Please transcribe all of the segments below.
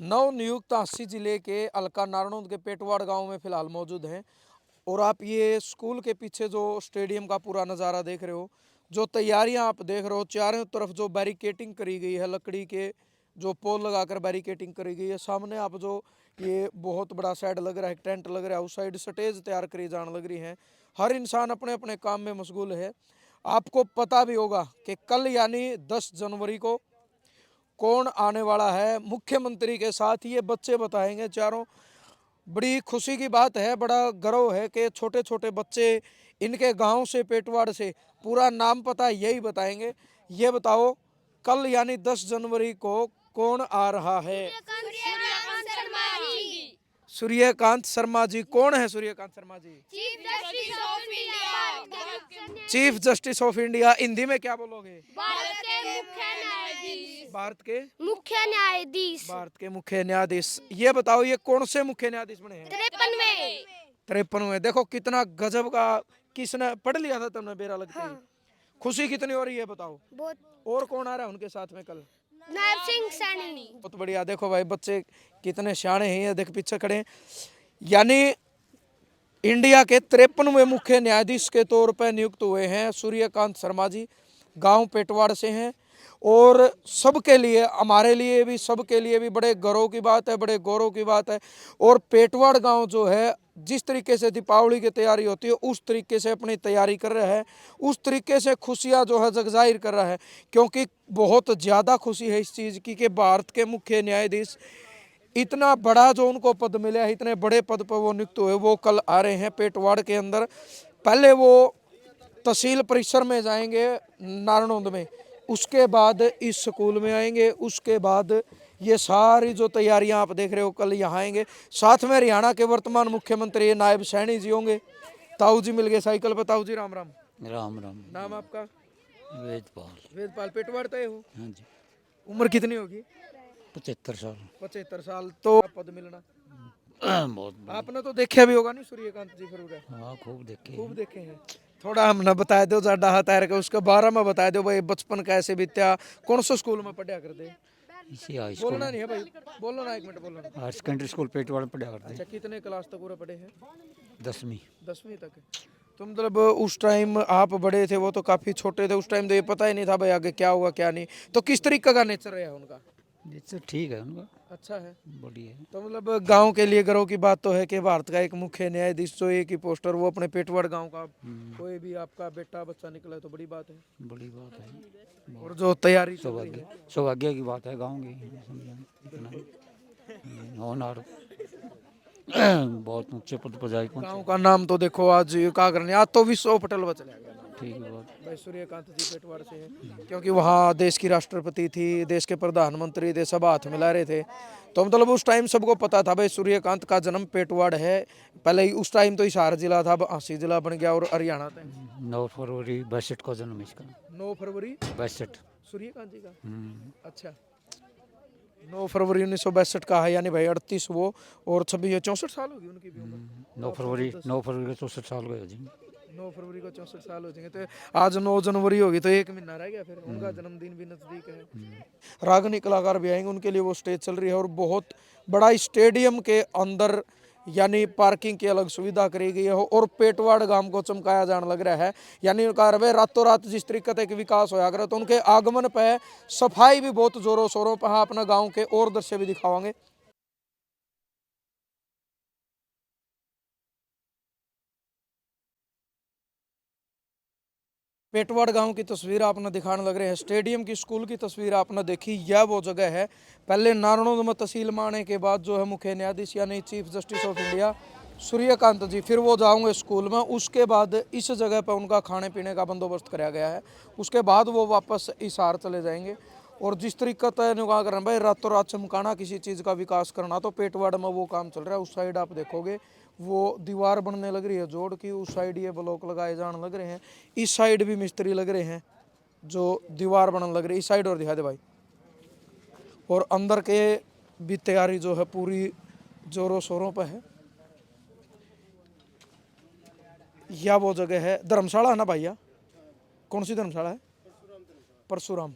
नव नियुक्त 80 जिले के अलका नारनौंद के पेटवाड़ गांव में फिलहाल मौजूद हैं। और आप ये स्कूल के पीछे जो स्टेडियम का पूरा नज़ारा देख रहे हो, जो तैयारियां आप देख रहे हो, चारों तरफ जो बैरिकेटिंग करी गई है, लकड़ी के जो पोल लगाकर बैरिकेटिंग करी गई है। सामने आप जो ये बहुत बड़ा साइड लग रहा है, टेंट लग रहा है, उस साइड स्टेज तैयार करी जाने लग रही है। हर इंसान अपने अपने काम में मशगूल है। आपको पता भी होगा कि कल यानी 10 जनवरी को कौन आने वाला है मुख्यमंत्री के साथ, ये बच्चे बताएंगे चारों। बड़ी खुशी की बात है, बड़ा गर्व है कि छोटे छोटे बच्चे इनके गांव से, पेटवाड़ से, पूरा नाम पता यही बताएंगे। ये बताओ, कल यानी 10 जनवरी को कौन आ रहा है? सूर्यकांत शर्मा जी। सूर्यकांत शर्मा जी। कौन है Suryakant Sharma ji? Chief justice of India. Chief justice of India. Hindi में क्या बोलोगे? भारत के मुख्य न्यायाधीश। भारत के मुख्य न्यायाधीश। भारत के मुख्य न्यायाधीश। ये बताओ, ये कौन से मुख्य न्यायाधीश बने हैं? 53वें। 53वें। देखो कितना गजब का। किसने पढ़ लिया था तुमने बेरा लगते ही? हाँ। खुशी कितनी हो रही है बताओ। बहुत। और कौन आ रहा है उनके साथ में कल? नायब सिंह सैनी। बहुत बढ़िया। देखो भाई बच्चे कितने शाणे हैं, ये देख पीछे खड़े हैं। यानी इंडिया के 53वें मुख्य न्यायाधीश के तौर पर नियुक्त हुए हैं सूर्यकांत शर्मा जी। गांव पेटवाड़ से हैं। और सबके लिए, हमारे लिए भी, सबके लिए भी बड़े गर्व की बात है, बड़े गौरव की बात है। और पेटवाड़ गांव जो है, जिस तरीके से दीपावली की तैयारी होती है उस तरीके से अपनी तैयारी कर रहा है, उस तरीके से खुशियां जो है जगजाहिर कर रहा है। क्योंकि बहुत ज़्यादा खुशी है इस चीज़ की कि भारत के मुख्य न्यायाधीश, इतना बड़ा जो उनको पद मिला है, इतने बड़े पद पर वो नियुक्त हुए, वो कल आ रहे हैं पेटवाड़ के अंदर। पहले वो तहसील परिसर में जाएंगे नारनौंद में, उसके बाद इस स्कूल में आएंगे, उसके बाद ये सारी जो तैयारियां आप देख रहे हो कल यहाँ आएंगे। साथ में हरियाणा के वर्तमान मुख्यमंत्री नायब सैनी जी होंगे। ताऊ जी मिल गए साइकिल पर। ताऊ जी राम राम। राम राम। नाम आपका? वेदपाल। वेदपाल। पेटवाड़ तय हो? हाँ जी। उम्र कितनी होगी? 75 साल। 75 साल। तो पद मिलना बहुत बड़ी। आपने तो देखा भी होगा नहीं सूर्यकांत जी फिर उधर? हाँ खूब देखे। खूब देखे हैं। थोड़ा हम ना बता दो ज्यादा हतार के उसके बारे में बता दो भाई, बचपन कैसे बीत्या, कौन सा स्कूल में पढ़ा करते? इसी हाई स्कूल। बोलना नहीं है भाई, बोलो ना, एक मिनट बोलो ना। हायर सेकेंडरी स्कूल पेटवाड़ में पढ़ा करते। अच्छा, कितने क्लास तक पूरा पढ़े हैं? 10वीं। 10वीं तक। तो मतलब उस टाइम आप बड़े थे, वो तो काफी छोटे थे उस टाइम, तो ये पता ही नहीं था भाई आगे क्या हुआ क्या नहीं। तो किस तरीके का नेचर रहा उनका? जिससे ठीक है उनका। अच्छा है। बढ़िया है। तो मतलब गांव के लिए गर्व की बात तो है कि भारत का एक मुख्य न्यायाधीश जो एक ही पोस्टर, वो अपने पेटवाड़ गांव का कोई भी आपका बेटा बच्चा निकला है तो बड़ी बात है। बड़ी बात है। और जो तैयारी चल रही है, सौभाग्य की बात है गाँव की। होनहार बहुत ऊंचे पद पर जाए गांव का नाम तो देखो आज ये क्या करने, आज तो विश्व पटल पर चला गया नाम। ठीक है बात। भाई सूर्यकांत जी पेटवाड़ से हैं, क्योंकि वहाँ देश की राष्ट्रपति थी, देश के प्रधानमंत्री थे, सब हाथ मिला रहे थे। तो मतलब उस टाइम सबको पता था भाई सूर्यकांत का जन्म पेटवाड़ है। पहले ही उस टाइम तो हिसार जिला था, अब हाँसी जिला बन गया और हरियाणा था। 9 फरवरी 62 को जन्म है इसका। 9 फरवरी 62। सूर्यकांत जी का। अच्छा, 9 फरवरी 1962 का है, यानी भाई 38 वो और 26 64 साल होगी उनकी भी उम्र। 9 फरवरी को 64 साल को हो जाएंगे। 9 फरवरी को 64 साल हो जाएंगे। तो आज 9 जनवरी होगी, तो एक महीना रह गया, फिर उनका जन्मदिन भी नजदीक है। रागनी कलाकार भी आएंगे, उनके लिए वो स्टेज चल रही है। और बहुत बड़ा स्टेडियम के अंदर यानी पार्किंग की अलग सुविधा करी गई है। और पेटवाड़ गांव को चमकाया जाने लग रहा है। यानी उनका रातों रात जिस तरीके से विकास होया करे, तो उनके आगमन पे सफाई भी बहुत जोरों शोरों पर। हाँ, अपना गाँव के और दृश्य भी दिखावांगे। पेटवाड़ गांव की तस्वीर आपने दिखाने लग रहे हैं, स्टेडियम की, स्कूल की तस्वीर आपने देखी। यह वो जगह है, पहले नारनौंद में तहसील में आने के बाद जो है मुख्य न्यायाधीश यानी chief justice of India Suryakant ji, फिर वो जाओगे स्कूल में, उसके बाद इस जगह पर उनका खाने पीने का बंदोबस्त कराया गया है। उसके बाद वो वापस हिसार चले जाएंगे। और जिस तरीके से निगाह करना भाई, रातों रात चमकाना, किसी चीज़ का विकास करना, तो पेटवाड़ में वो काम चल रहा है। उस साइड आप देखोगे वो दीवार बनने लग रही है जोड़ की, उस साइड ये ब्लॉक लगाए जाने लग रहे हैं, इस साइड भी मिस्त्री लग रहे हैं जो दीवार बनने लग रही है। इस साइड और दिखा दे भाई। और अंदर के भी तैयारी जो है पूरी जोरों शोरों पर है। यह वो जगह है, धर्मशाला है ना भैया? कौन सी धर्मशाला है? परशुराम।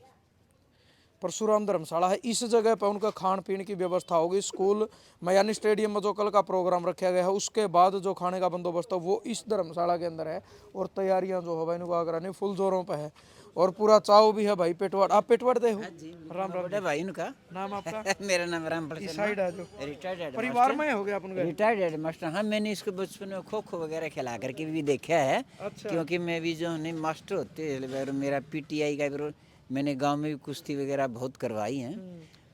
परशुराम धर्मशाला है, इस जगह पर उनका खान पीने की व्यवस्था होगी। स्कूल में यानी स्टेडियम में जो कल का प्रोग्राम रखा गया है उसके बाद जो खाने का बंदोबस्त है वो इस धर्मशाला के अंदर है। और तैयारियां जो है भाई इनको आगरा नहीं फुल जोरों पे है। और पूरा चाव भी है भाई पेटवाड़। आप पेटवाड़ दे हो? राम राम बड़ा भाई उनका नाम आपका? मेरा नाम राम इस साइड है जो रिटायर्ड परिवार में हो गया अपन का? Retired headmaster. हाँ, मैंने इसको बचपन में खो खो वगैरह खिला करके भी देखा है। अच्छा। क्योंकि मैं भी जो है मास्टर होते हैं, मेरा पीटीआई का भी मैंने गांव में भी कुश्ती वगैरह बहुत करवाई हैं।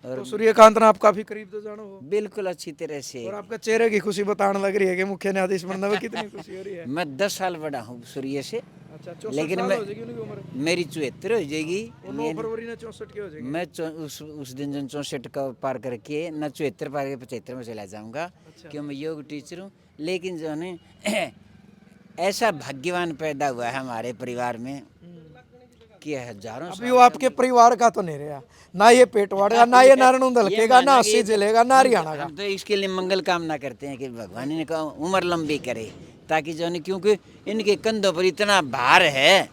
और तो सूर्यकांत ने आप काफी करीब तो जानो हो बिल्कुल अच्छी तरह से। और आपका चेहरे की खुशी बताने लग रही है कि मुख्य न्यायाधीश बनने में कितनी खुशी हो रही है। मैं 10 साल बड़ा हूँ सूर्य से। अच्छा 64 लेकिन साल मैं हो जाएगी उनकी उम्र? मेरी 74 हो जाएगी। और 9 फरवरी ने 64 की हो जाएगी। मैं उस दिन जो 64 का पार करके न 74 पार के 75 में चला जाऊंगा। क्यों मैं योग टीचर हूँ। लेकिन जो है ऐसा भाग्यवान पैदा हुआ है हमारे परिवार में कि हजारों अभी वो आपके परिवार का तो नहीं रहा, ना ये पेटवाड़ का, ना ये नारायण दलकेगा, ना अस्सी जिलेगा, ना हरियाणा का। हम तो इसके लिए मंगल कामना करते हैं कि भगवान इनका उम्र लंबी करे, ताकि जो है क्योंकि इनके कंधों पर इतना भार है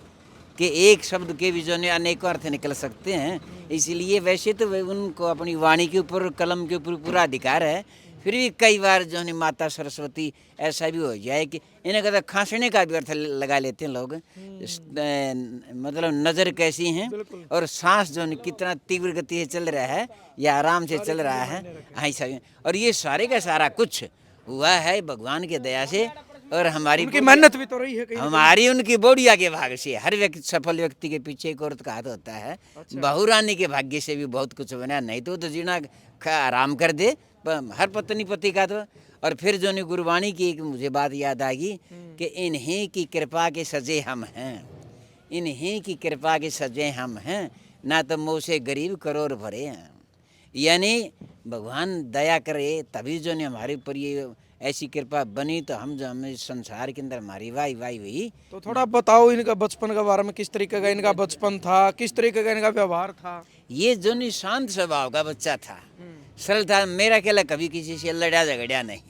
कि एक शब्द के भी जो है अनेकों अर्थ निकल सकते हैं। इसलिए वैसे तो उनको अपनी वाणी के ऊपर कलम के ऊपर पूरा अधिकार है, फिर भी कई बार जो है माता सरस्वती ऐसा भी हो जाए कि इन्हें कहते खांसने का भी अर्थ लगा लेते हैं लोग। मतलब नज़र कैसी हैं और सांस जो है कितना तीव्र गति से चल रहा है या आराम से चल रहा है, ऐसा। और ये सारे का सारा कुछ हुआ है भगवान की दया से। और हमारी उनकी मेहनत भी तो रही है कहीं। हमारी उनकी बोडिया के भाग्य से। हर व्यक्ति सफल व्यक्ति के पीछे एक औरत का हाथ होता है। बहू रानी के भाग्य से भी बहुत कुछ बना, नहीं तो जीना आराम कर दे हर पत्नी पति का। तो और फिर जो ने गुरबाणी की एक मुझे बात याद आ गई कि इन्हीं की कृपा के सजे हम हैं, इन्हीं की कृपा के सजे हम हैं, ना तो मुँह से गरीब करोड़ भरे हैं। यानी भगवान दया करे तभी जो ने हमारे ऊपर ये ऐसी कृपा बनी, तो हम जो हमें संसार के अंदर हमारी वाई वाई हुई। तो थोड़ा बताओ इनका बचपन के बारे में, किस तरीके का इनका बचपन था, किस तरीके का इनका व्यवहार था? ये जो नहीं शांत स्वभाव का बच्चा था, सरल था। मेरा कहला कभी किसी से लड़ा झगड़ा नहीं,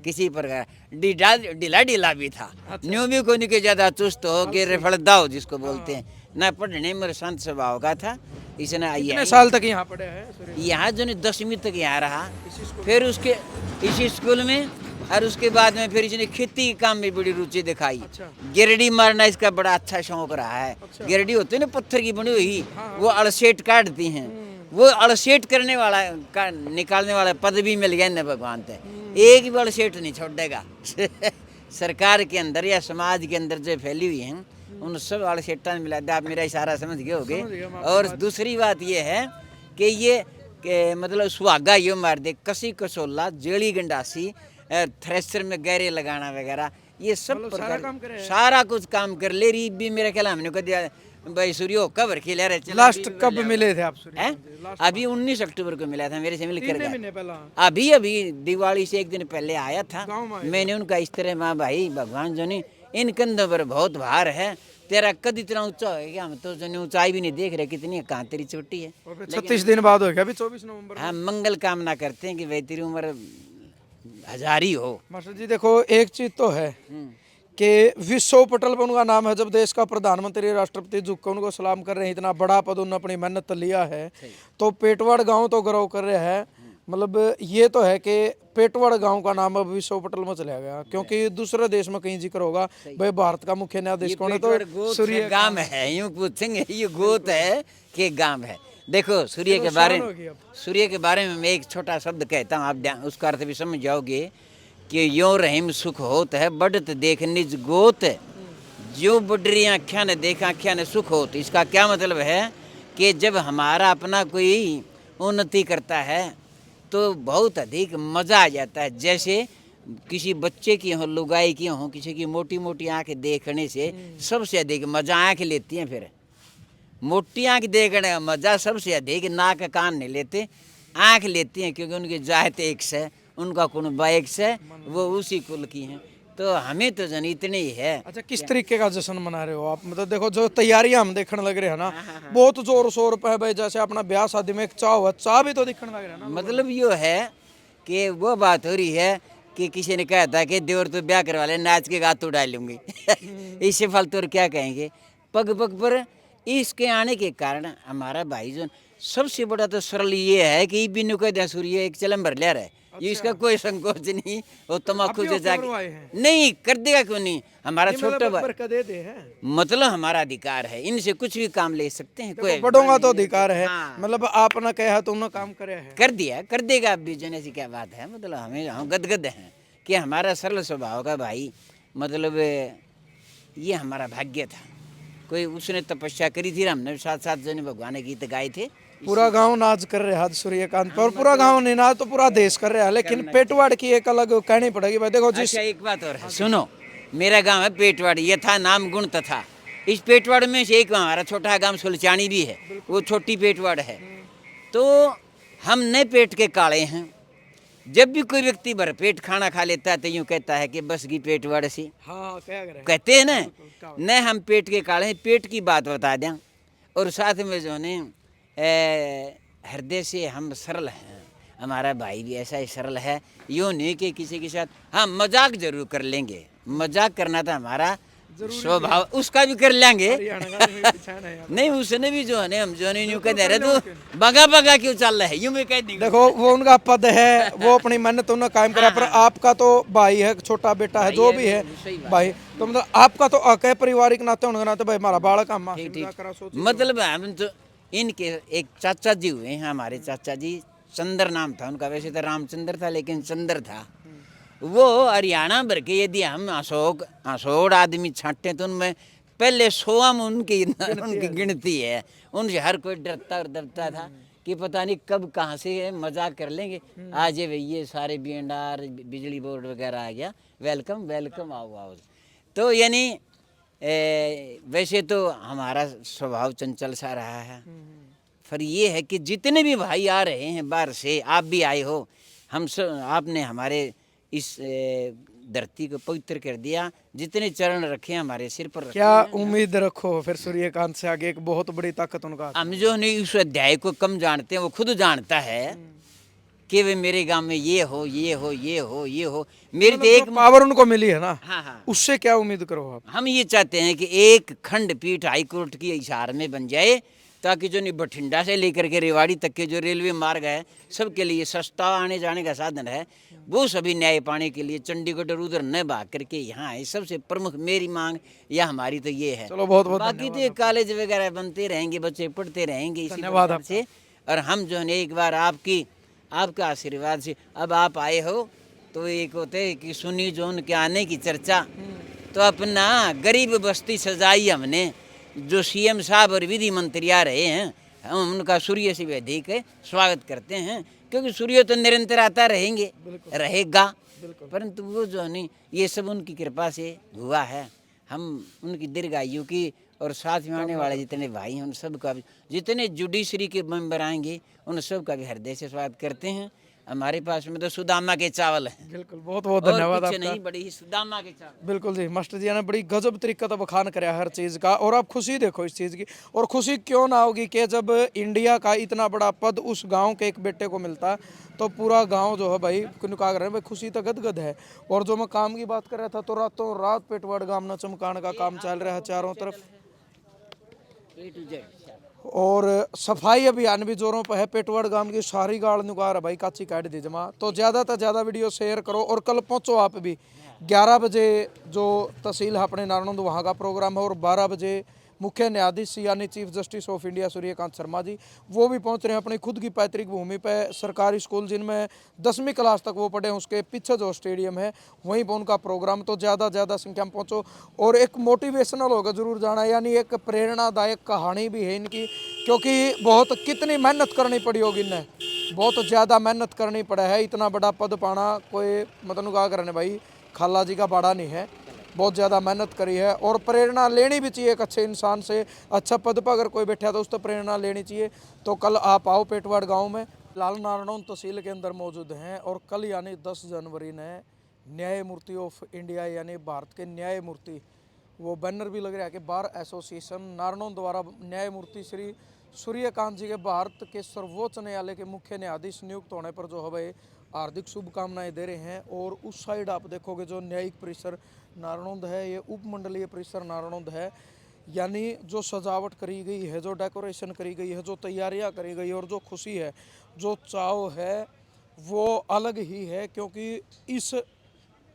किसी प्रकार ढीला ढीला भी था। न्यू भी कोई के ज्यादा चुस्त हो के रेफड़दा हो जिसको बोलते हैं ना। पढ़ने में शांत स्वभाव का था। इसने कितने साल तक यहाँ पढ़े हैं? यहाँ जो नहीं 10वीं तक यहाँ रहा, फिर उसके इसी स्कूल में। और उसके बाद में फिर इसने खेती के काम में बड़ी रुचि दिखाई। गिरडी मारना इसका बड़ा अच्छा शौक रहा है। गिरडी होती है ना पत्थर की बनी हुई, वो अड़सेट काटती हैं। वो अड़सेट करने वाला का निकालने वाला पद भी मिल गया ना भगवान से। एक भी अड़सेट नहीं छोड़ेगा। सरकार के अंदर या समाज के अंदर जो फैली हुई हैं उन सब अड़सेटा में मिला दे। आप मेरा इशारा समझ गए होगे। और दूसरी बात ये है कि ये मतलब सुहागा यो मार दे, कसी कसोला, जेड़ी गंडासी, थ्रेसर में गहरे लगाना वगैरह, ये सब सारा कुछ काम कर ले रही भी। मेरा ख्याल हमने कह दिया भाई सूर्यो कब खेले रहे। लास्ट कब मिले थे आप सूर्य? अभी 19 अक्टूबर को मिला था, मेरे से मिल कर। अभी दिवाली से एक दिन पहले आया था। मैंने उनका इस तरह माँ भाई भगवान जो नहीं इन कंधों पर बहुत भार है, तेरा कद इतना ऊंचा है क्या? हम तो जो ऊंचाई भी नहीं देख रहे, कितनी कहाँ तेरी छोटी है। 36 दिन बाद हो गया, अभी 24 नवंबर। हाँ, मंगल कामना करते हैं कि भाई तेरी उम्र हजारी हो। मास्टर जी देखो एक चीज तो है कि विश्व पटल पर उनका नाम है। जब देश का प्रधानमंत्री राष्ट्रपति झुक कर उनको सलाम कर रहे हैं, इतना बड़ा पद उन्होंने अपनी मेहनत लिया है, तो पेटवाड़ गांव तो गौरव कर रहे हैं। मतलब ये तो है कि पेटवाड़ गांव का नाम अब विश्व पटल में चला गया, क्योंकि दूसरे देश में कहीं जिक्र होगा भाई भारत का मुख्य न्यायाधीश कौन है, तो सूर्य गांव है। यूं पूछेंगे ये गोत है कि गांव है। देखो सूर्य के बारे में मैं एक छोटा शब्द कहता हूँ, आप उसका अर्थ भी समझ जाओगे कि यो रहीम सुख होत है बढ़त देख निज गोत, जो बुढ़ी आँख्या ने देखा आँख्या ने सुख होत। इसका क्या मतलब है कि जब हमारा अपना कोई उन्नति करता है तो बहुत अधिक मज़ा आ जाता है। जैसे किसी बच्चे की हो, लुगाई की हो, किसी की मोटी मोटी आँख देखने से सबसे अधिक मज़ा आँख लेती हैं। फिर मोटी आँख देखने का मज़ा सबसे अधिक नाक कान नहीं लेते, आँख लेती हैं, क्योंकि उनकी जात एक से, उनका कुनबा एक से, वो उसी कुल की हैं। तो हमें तो जन इतने ही है। अच्छा, किस तरीके का जश्न मना रहे हो आप? मतलब देखो जो तैयारियां हम देखने लग रहे हैं ना, बहुत जोर शोर पे है भाई। जैसे अपना ब्याह शादी में एक चाव है, चाह भी तो दिखने लग रहा है ना। मतलब ये है कि वो बात हो रही है कि किसी ने कहा था कि देवर तो ब्याह करवा ले, नाच के गात तो डाल लूंगी। इससे फालतू और क्या कहेंगे। पग पग पर इसके आने के कारण हमारा भाई जो सबसे बड़ा तो सरल ये है कि बिनु कह दें सूर्य एक चलम भर लिया है, ये इसका कोई संकोच नहीं। वो तम्बाकू से जाके नहीं कर देगा, क्यों नहीं, हमारा छोटा भाई दे दे हैं, मतलब हमारा अधिकार है, इनसे कुछ भी काम ले सकते हैं, कोई बड़ों तो अधिकार है। हाँ। मतलब आपने कहा तो उन्होंने काम करे है, कर दिया, कर देगा अब भी, जने से क्या बात है। मतलब हमें हम गदगद हैं कि हमारा सरल स्वभाव का भाई, मतलब ये हमारा भाग्य था। कोई उसने तपस्या करी थी, हमने साथ साथ जने भगवान के गीत गाए थे। पूरा गांव नाच कर रहा है सूर्यकांत पर, पूरा गांव नहीं नाच तो पूरा देश कर रहा है। लेकिन पेटवाड़ की एक अलग कहनी पड़ेगी भाई, देखो जिस अच्छा एक बात और है, सुनो, मेरा गांव है पेटवाड़, ये था नाम गुण तथा। इस पेटवाड़ में से एक हमारा छोटा गांव सुलचानी भी है, वो छोटी पेटवाड़ है। तो हम नए पेट के काले हैं। जब भी कोई व्यक्ति भरपेट खाना खा लेता है तो यूँ कहता है कि बस की पेटवाड़ सी, हाँ क्या करें, कहते हैं ना, न हम पेट के काले हैं, पेट की बात बता दें। और साथ में जो ने हृदय से हम सरल हैं, हमारा भाई भी ऐसा ही सरल है। यूँ नहीं कि किसी के साथ हाँ मजाक जरूर कर लेंगे, मजाक करना था हमारा स्वभाव, उसका भी कर लेंगे। नहीं उसने भी जो है हम जो नहीं यूँ कह दे रहे तो बगा बगा क्यों चल रहा है, यूँ मैं कह दी। देखो वो उनका पद है, वो अपनी मेहनत उन्होंने कायम करा, पर आपका तो भाई है, छोटा बेटा है, जो भी है भाई, तो मतलब आपका तो हक है पारिवारिक नाते होने नाते भाई हमारा बालक हम मतलब हम तो इनके एक चाचा जी हुए हैं, हमारे चाचा जी, चंद्र नाम था उनका, वैसे तो रामचंद्र था लेकिन चंद्र था। वो हरियाणा भर के यदि हम अशोक आदमी छांटे तो उनमें पहले 100 में उनकी गिनती है। उनसे हर कोई डरता और डरता था कि पता नहीं कब कहाँ से मजाक कर लेंगे। आज ये सारे बीएनआर बिजली बोर्ड वगैरह आ गया, वेलकम वेलकम, आओ आओ। तो यानी वैसे तो हमारा स्वभाव चंचल सा रहा है, पर ये है कि जितने भी भाई आ रहे हैं बाहर से, आप भी आए हो, हम सब आपने हमारे इस धरती को पवित्र कर दिया, जितने चरण रखे हैं हमारे सिर पर रखे। क्या उम्मीद रखो फिर सूर्यकांत से आगे, एक बहुत बड़ी ताकत उनका। हम जो नहीं उस अध्याय को कम जानते हैं, वो खुद जानता है कि वे मेरे गांव में ये हो ये हो ये हो ये हो। मेरी तो एक पावर उनको मिली है ना, हाँ हाँ, उससे क्या उम्मीद करो आप। हम ये चाहते हैं कि एक खंडपीठ हाईकोर्ट की हिसार में बन जाए, ताकि जो नहीं बठिंडा से लेकर के रेवाड़ी तक के जो रेलवे मार्ग है, सबके लिए सस्ता आने जाने का साधन है, वो सभी न्याय पाने के लिए चंडीगढ़ और उधर न भाग करके यहाँ आए। सबसे प्रमुख मेरी मांग या हमारी तो ये है। चलो बहुत बहुत बाकी तो कॉलेज वगैरह बनते रहेंगे, बच्चे पढ़ते रहेंगे इसी प्रकार से। और हम जो है एक बार आपका आशीर्वाद से अब आप आए हो, तो एक होते है कि सुनी जो उनके आने की चर्चा, तो अपना गरीब बस्ती सजाई हमने। जो सीएम साहब और विधि मंत्री आ रहे हैं, हम उनका सूर्य से भी अधिक स्वागत करते हैं, क्योंकि सूर्य तो निरंतर आता रहेगा, परंतु वो जो नहीं, ये सब उनकी कृपा से हुआ है। हम उनकी दीर्घायु की और साथ में आने वाले जितने भाई हैं उन सब का भी, जितने जुडिशरी के मेंबर आएंगे उन सब का भी हृदय से स्वागत करते हैं। हमारे पास में तो सुदामा के चावल हैं। बिल्कुल, बहुत बहुत धन्यवाद आपका। नहीं, बड़ी ही सुदामा के चावल। बिल्कुल जी, मास्टर जी ने बड़ी गजब तरीका तो बखान कराया हर चीज़ का, और आप खुशी देखो इस चीज़ की। और खुशी क्यों ना होगी कि जब इंडिया का इतना बड़ा पद उस गांव के एक बेटे को मिलता, तो पूरा गांव जो है भाई क्या कर रहे हैं भाई, खुशी तो गदगद है। और जो मैं काम की बात कर रहा था, तो रातों रात पेटवाड़ गाँव न चमकाने का काम चल रहा है चारों तरफ, और सफाई अभियान भी जोरों पर है। पेटवाड़ गांव की सारी गाड़ नुकार है भाई, काची काट दी जमा। तो ज़्यादा से ज़्यादा वीडियो शेयर करो, और कल पहुंचो आप भी। 11 बजे जो तहसील है अपने नारायण वहाँ का प्रोग्राम है, और 12 बजे मुख्य न्यायाधीश यानी chief justice of India Suryakant Sharma ji, वो भी पहुंच रहे हैं अपनी खुद की पैतृक भूमि पे। सरकारी स्कूल जिनमें 10वीं क्लास तक वो पढ़े हैं, उसके पीछे जो स्टेडियम है वहीं पर उनका प्रोग्राम। तो ज़्यादा संख्या में पहुंचो, और एक मोटिवेशनल होगा जरूर जाना, यानी एक प्रेरणादायक कहानी भी है इनकी, क्योंकि बहुत कितनी मेहनत करनी पड़ी होगी इन्हें, बहुत ज़्यादा मेहनत करनी पड़ा है। इतना बड़ा पद पाना कोई मतलब क्या करने भाई, खाला जी का बाड़ा नहीं है, बहुत ज़्यादा मेहनत करी है। और प्रेरणा लेनी भी चाहिए एक अच्छे इंसान से। अच्छा पद पर अगर कोई बैठा तो उस तो प्रेरणा लेनी चाहिए। तो कल आप आओ पेटवाड़ गांव में, लाल नारायण तहसील के अंदर मौजूद हैं। और कल यानी 10 जनवरी ने न्यायमूर्ति ऑफ इंडिया यानी भारत के न्यायमूर्ति, वो बैनर भी लग रहा है कि बार एसोसिएशन नारायण द्वारा न्यायमूर्ति श्री सूर्यकांत जी के भारत के सर्वोच्च न्यायालय के मुख्य न्यायाधीश नियुक्त होने पर जो है भाई हार्दिक शुभकामनाएं दे रहे हैं। और उस साइड आप देखोगे जो न्यायिक परिसर नारायण है, ये उपमंडलीय परिसर नारायण है। यानी जो सजावट करी गई है, जो डेकोरेशन करी गई है, जो तैयारियां करी गई और जो खुशी है, जो चाव है, वो अलग ही है। क्योंकि इस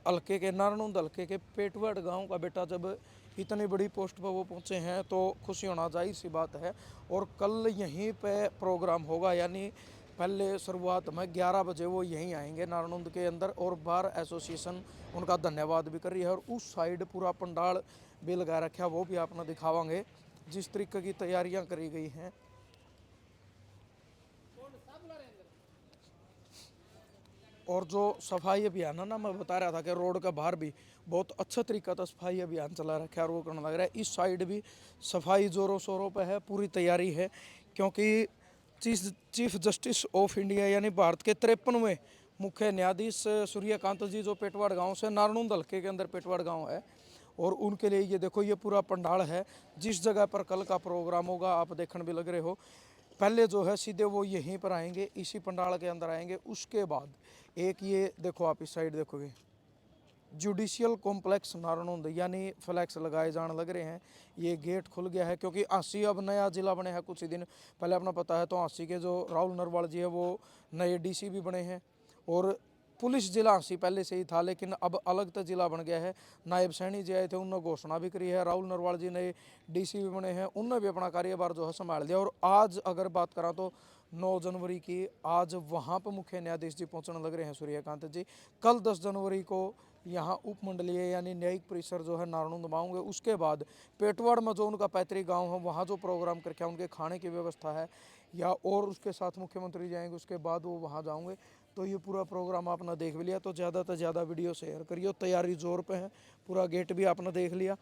हल्के के, नारायणगढ़ हल्के के पेटवड़ गांव का बेटा जब इतनी बड़ी पोस्ट पर वो पहुंचे हैं तो खुशी होना जाहिर सी बात है। और कल यहीं पे प्रोग्राम होगा, यानी पहले शुरुआत में 11 बजे वो यहीं आएंगे नारायणगढ़ के अंदर, और बार एसोसिएशन उनका धन्यवाद भी कर रही है। और उस साइड पूरा पंडाल भी लगा रखा है, वो भी आपने दिखावांगे जिस तरीके की तैयारियां करी गई हैं। और जो सफाई अभियान है ना, मैं बता रहा था कि रोड का बाहर भी बहुत अच्छा तरीका था सफाई अभियान चला रखा है और वो करने लग रहा है। इस साइड भी सफाई जोरों शोरों पे है, पूरी तैयारी है। क्योंकि चीफ जस्टिस ऑफ इंडिया यानी भारत के 53वें मुख्य न्यायाधीश सूर्यकांत जी जो पेटवाड़ गांव से, नारायणगढ़ हल्के के अंदर पेटवाड़ गांव है, और उनके लिए ये देखो ये पूरा पंडाल है। जिस जगह पर कल का प्रोग्राम होगा आप देखने भी लग रहे हो, पहले जो है सीधे वो यहीं पर आएंगे, इसी पंडाल के अंदर आएंगे। उसके बाद एक ये देखो, आप इस साइड देखोगे जुडिशियल कॉम्प्लेक्स नारायणगढ़ यानी फ्लैक्स लगाए जाने लग रहे हैं। ये गेट खुल गया है क्योंकि आसी अब नया जिला बने हैं। कुछ ही दिन पहले अपना पता है तो आसी के जो राहुल नरवाल जी है वो नए डीसी भी बने हैं, और पुलिस जिला आसी पहले से ही था, लेकिन अब अलग तो जिला बन गया है। नायब सैनी जी आए थे, उन्होंने घोषणा भी करी है। राहुल नरवाल जी नए डीसी भी बने हैं, उन्होंने भी अपना कार्यभार जो है संभाल दिया। और आज अगर बात करा तो 9 जनवरी की आज वहाँ पर मुख्य न्यायाधीश जी पहुँचने लग रहे हैं सूर्यकांत जी। कल 10 जनवरी को यहाँ उपमंडलीय यानी न्यायिक परिसर जो है नारायणगढ़ में आऊँगे। उसके बाद पेटवाड़ में जो उनका पैतृक गांव है वहाँ जो प्रोग्राम करके उनके खाने की व्यवस्था है, या और उसके साथ मुख्यमंत्री जाएंगे, उसके बाद वो वहाँ जाऊँगे। तो ये पूरा प्रोग्राम आपने देख भी लिया, तो ज़्यादा से ज़्यादा वीडियो शेयर करिए। तैयारी जोर पे है, पूरा गेट भी आपने देख लिया।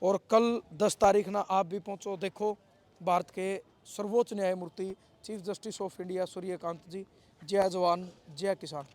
और कल 10 तारीख ना आप भी पहुँचो, देखो भारत के सर्वोच्च न्यायमूर्ति chief justice of India Suryakant ji. जय जवान जय किसान।